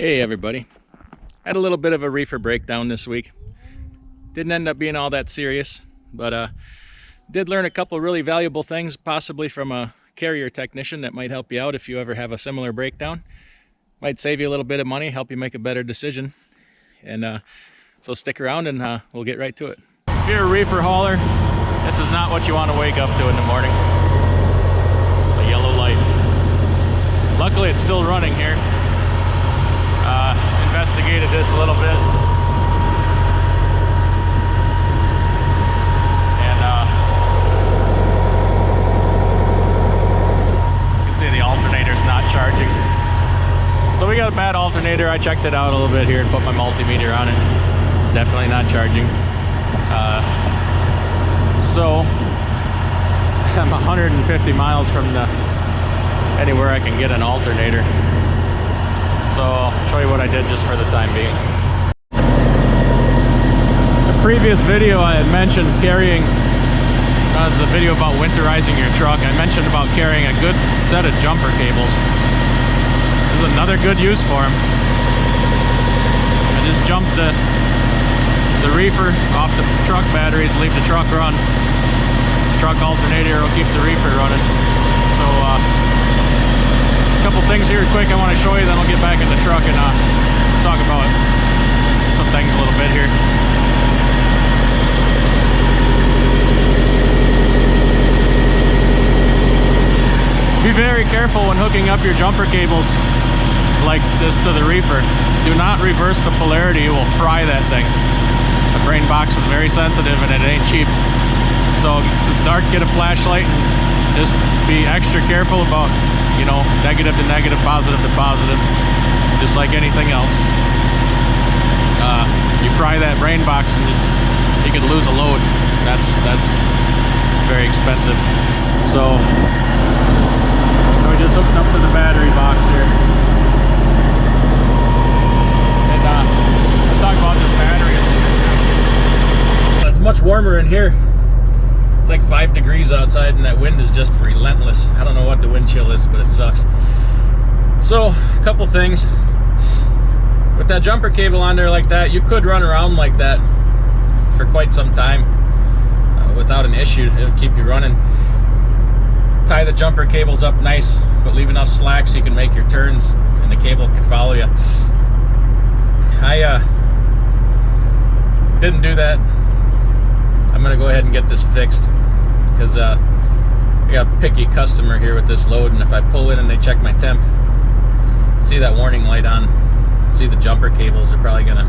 Hey everybody, had a little bit of a reefer breakdown this week. Didn't end up being all that serious, but did learn a couple really valuable things, possibly from a carrier technician that might help you out if you ever have a similar breakdown. Might save you a little bit of money, help you make a better decision. And so stick around and we'll get right to it. If you're a reefer hauler, this is not what you want to wake up to in the morning. A yellow light. Luckily it's still running here. Investigated this a little bit, and you can see the alternator's not charging. So we got a bad alternator. I checked it out a little bit here and put my multimeter on it. It's definitely not charging. So I'm 150 miles from anywhere I can get an alternator. So I'll show you what I did just for the time being. The previous video I had mentioned carrying, this is a video about winterizing your truck. I mentioned about carrying a good set of jumper cables. There's another good use for them. I just jumped the reefer off the truck batteries, leave the truck run. Truck alternator will keep the reefer running. So couple things here quick I want to show you, then I'll get back in the truck and talk about some things a little bit here. Be very careful when hooking up your jumper cables like this to the reefer. Do not reverse the polarity, you will fry that thing. The brain box is very sensitive and it ain't cheap. So if it's dark, get a flashlight and just be extra careful about, you know, negative to negative, positive to positive, just like anything else. You fry that brain box and you could lose a load. That's very expensive. So we just hooked up to the battery box here, and I'll talk about this battery a little bit. It's much warmer in here. It's like 5 degrees outside and that wind is just relentless. I don't know what the wind chill is, but it sucks. So, a couple things. With that jumper cable on there like that, you could run around like that for quite some time without an issue. It'll keep you running. Tie the jumper cables up nice, but leave enough slack so you can make your turns and the cable can follow you. I didn't do that. I'm gonna go ahead and get this fixed because I got a picky customer here with this load, and if I pull in and they check my temp, see that warning light on, see the jumper cables, they're probably gonna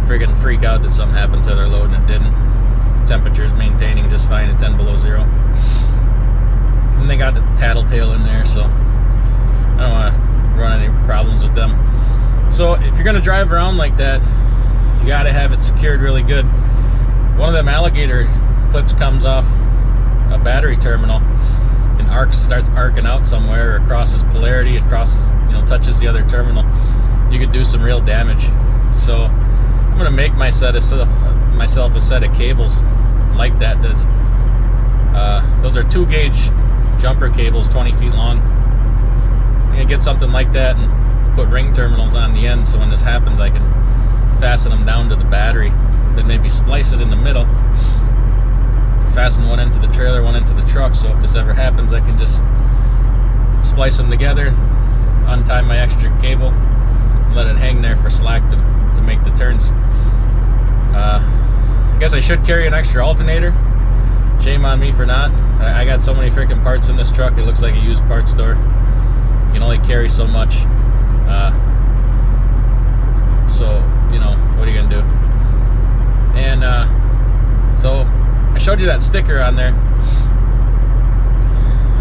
friggin' freak out that something happened to their load and it didn't. The temperature is maintaining just fine at 10 below zero. And they got the tattletale in there, so I don't want to run any problems with them. So if you're gonna drive around like that, you gotta have it secured really good. One of them alligator clips comes off a battery terminal and starts arcing out somewhere, or crosses polarity, it crosses, you know, touches the other terminal. You could do some real damage. So I'm gonna make myself a set of cables like that. Those are 2-gauge jumper cables, 20 feet long. I'm gonna get something like that and put ring terminals on the end, so when this happens I can fasten them down to the battery. Then maybe splice it in the middle, fasten one end to the trailer, one end to the truck, so if this ever happens I can just splice them together, untie my extra cable, and let it hang there for slack to make the turns. I guess I should carry an extra alternator. Shame on me for not. I got so many freaking parts in this truck, it looks like a used parts store. You can only carry so much. So, you know, what are you gonna do? And so I showed you that sticker on there.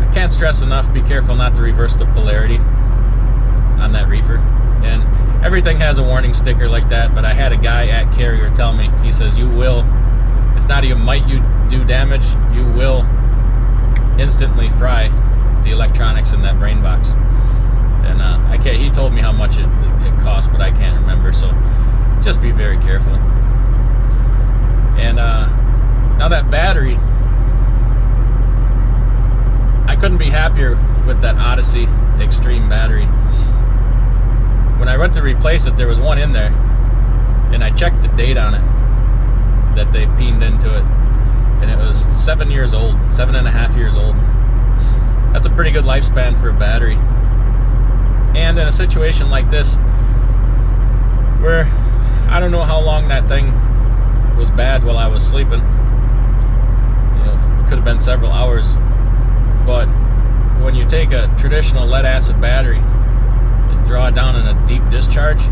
I can't stress enough, be careful not to reverse the polarity on that reefer. And everything has a warning sticker like that, but I had a guy at carrier tell me, he says, you will, it's not even might you do damage, you will instantly fry the electronics in that brain box. And he told me how much it cost, but I can't remember, so just be very careful. And now that battery, I couldn't be happier with that Odyssey Extreme battery. When I I went to replace it, there was one in there, and I checked the date on it that they peened into it, and it was 7 years old, 7.5 years old. That's a pretty good lifespan for a battery. And in a situation like this, where I don't know how long that thing was bad while I was sleeping, you know, it could have been several hours, but when you take a traditional lead acid battery and draw it down in a deep discharge,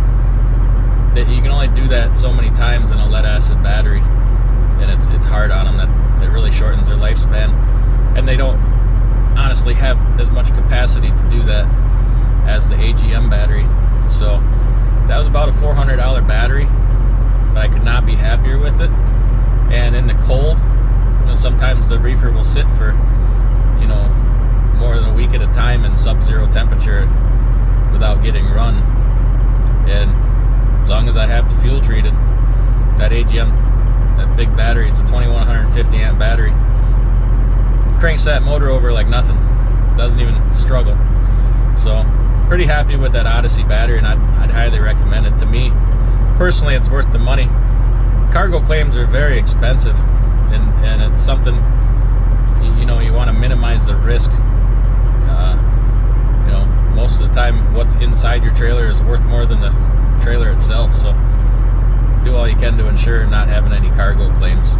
that you can only do that so many times in a lead acid battery, and it's hard on them. That really shortens their lifespan, and they don't honestly have as much capacity to do that as the AGM battery. So that was about a $400 battery, but I could not be happier with it. And in the cold, you know, sometimes the reefer will sit for, you know, more than a week at a time in sub-zero temperature without getting run. And as long as I have the fuel treated, that AGM, that big battery, it's a 2150 amp battery, cranks that motor over like nothing. Doesn't even struggle. So pretty happy with that Odyssey battery, and I'd highly recommend it. To me personally, it's worth the money. Cargo claims are very expensive, and it's something, you know, you want to minimize the risk. You know, most of the time what's inside your trailer is worth more than the trailer itself, so do all you can to ensure not having any cargo claims.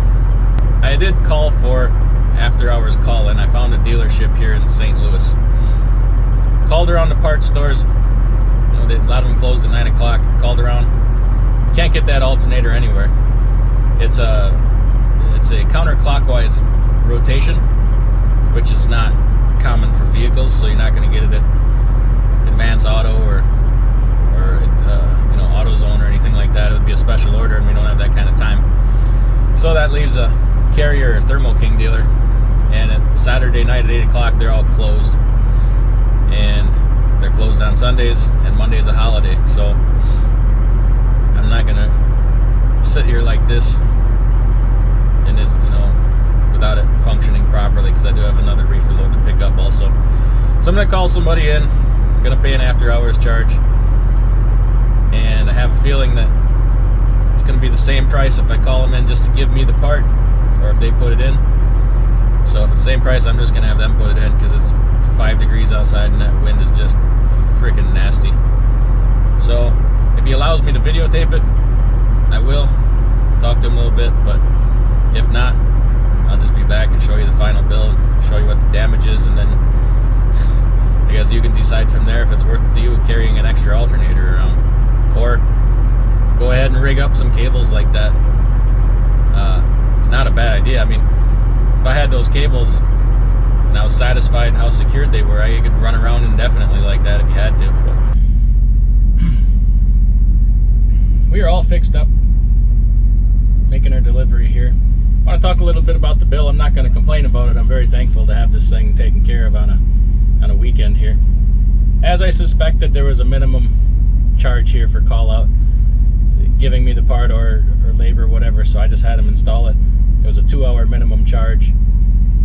I did call for after hours call-in. I found a dealership here in St. Louis. Called around the parts stores. You know, a lot of them closed at 9 o'clock. Called around. Can't get that alternator anywhere. It's a counterclockwise rotation, which is not common for vehicles, so you're not going to get it at Advance Auto or you know, AutoZone or anything like that. It would be a special order, and we don't have that kind of time. So that leaves a Carrier or Thermo King dealer, and at Saturday night at 8 o'clock they're all closed, and they're closed on Sundays, and Monday's a holiday. So I'm not gonna sit here like this in this, you know, without it functioning properly, because I do have another reefer load to pick up also. So I'm gonna call somebody in, gonna pay an after hours charge, and I have a feeling that it's gonna be the same price if I call them in just to give me the part, or if they put it in. So if it's the same price, I'm just gonna have them put it in, because it's 5 degrees outside and that wind is just freaking nasty. So if he allows me to videotape it, I will talk to him a little bit, but if not, I'll just be back and show you the final bill, show you what the damage is, and then I guess you can decide from there if it's worth you carrying an extra alternator around, or go ahead and rig up some cables like that. It's not a bad idea. I mean, if I had those cables and I was satisfied how secured they were, I could run around indefinitely like that if you had to. But we are all fixed up, making our delivery here. I want to talk a little bit about the bill. I'm not going to complain about it. I'm very thankful to have this thing taken care of on a weekend here. As I suspected, there was a minimum charge here for call out, giving me the part or labor, whatever, so I just had him install it. It was a 2-hour minimum charge,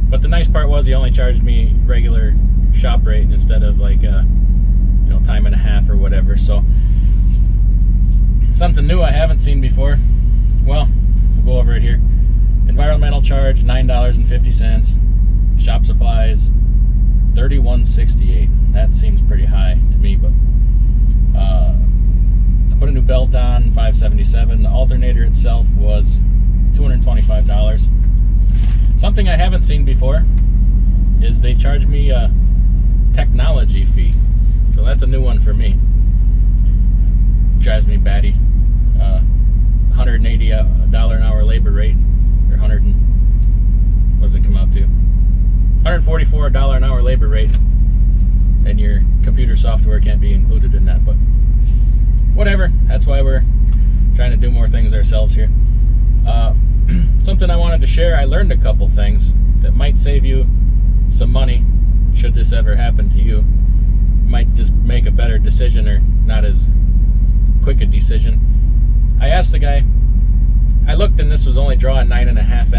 but the nice part was he only charged me regular shop rate instead of like you know, time and a half or whatever. So something new I haven't seen before. Well, we'll go over it here. Environmental charge $9.50. Shop supplies $31.68. That seems pretty high to me, but I put a new belt on, $5.77. The alternator itself was $225. Something I haven't seen before is they charge me a technology fee. So that's a new one for me. Drives me batty. $180 an hour labor rate, or 100 and, what does it come out to? $144 an hour labor rate, and your computer software can't be included in that, but whatever. That's why we're trying to do more things ourselves here. Something I wanted to share, I learned a couple things that might save you some money should this ever happen to you. Might just make a better decision, or not as quick a decision. I asked the guy, I looked and this was only drawing 9.5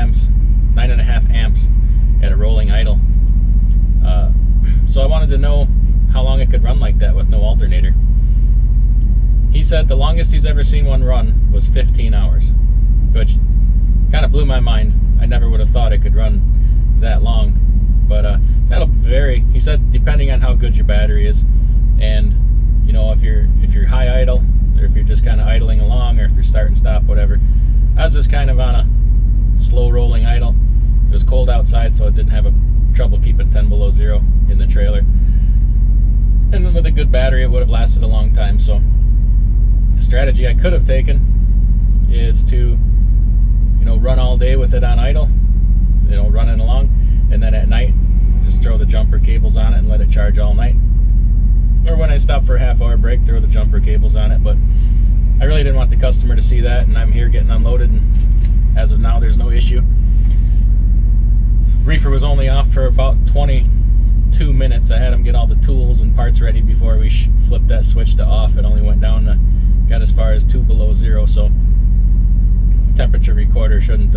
amps at a rolling idle. So I wanted to know how long it could run like that with no alternator. said the longest he's ever seen one run was 15 hours, which kind of blew my mind. I never would have thought it could run that long, but that'll vary. He said depending on how good your battery is, and you know, if you're high idle, or if you're just kind of idling along, or if you're start and stop, whatever. I was just kind of on a slow rolling idle. It was cold outside, so it didn't have trouble keeping 10 below zero in the trailer. And then with a good battery, it would have lasted a long time. So the strategy I could have taken is to, you know, run all day with it on idle, you know, running along, and then at night just throw the jumper cables on it and let it charge all night. Or when I stop for a half-hour break, throw the jumper cables on it. But I really didn't want the customer to see that, and I'm here getting unloaded, and as of now, there's no issue. Reefer was only off for about 22 minutes. I had him get all the tools and parts ready before we flipped that switch to off. It only went down to, got as far as 2 below zero, so temperature recorder shouldn't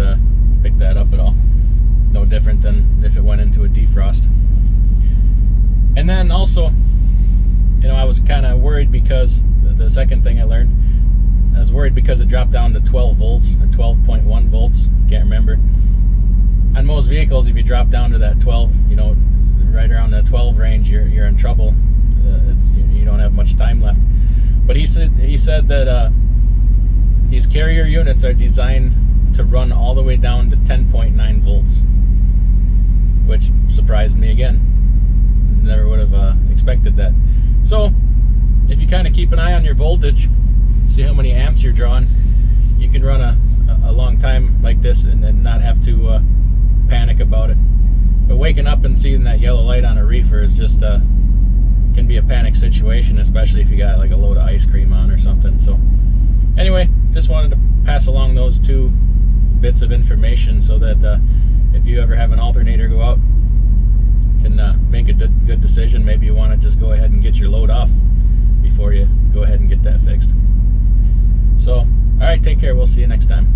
pick that up at all. No different than if it went into a defrost. And then also, you know, I was kind of worried because the second thing I learned, I was worried because it dropped down to 12 volts or 12.1 volts, can't remember. On most vehicles, if you drop down to that 12, you know, right around that 12 range, you're in trouble. You don't have much time left. But he said that these carrier units are designed to run all the way down to 10.9 volts, which surprised me again. Never would have expected that. So if you kind of keep an eye on your voltage, see how many amps you're drawing, you can run a long time like this and not have to panic about it. But waking up and seeing that yellow light on a reefer is just can be a panic situation, especially if you got like a load of ice cream on or something. So anyway, just wanted to pass along those 2 bits of information so that if you ever have an alternator go out, can make a good decision. Maybe you want to just go ahead and get your load off before you go ahead and get that fixed. So, all right, take care. We'll see you next time.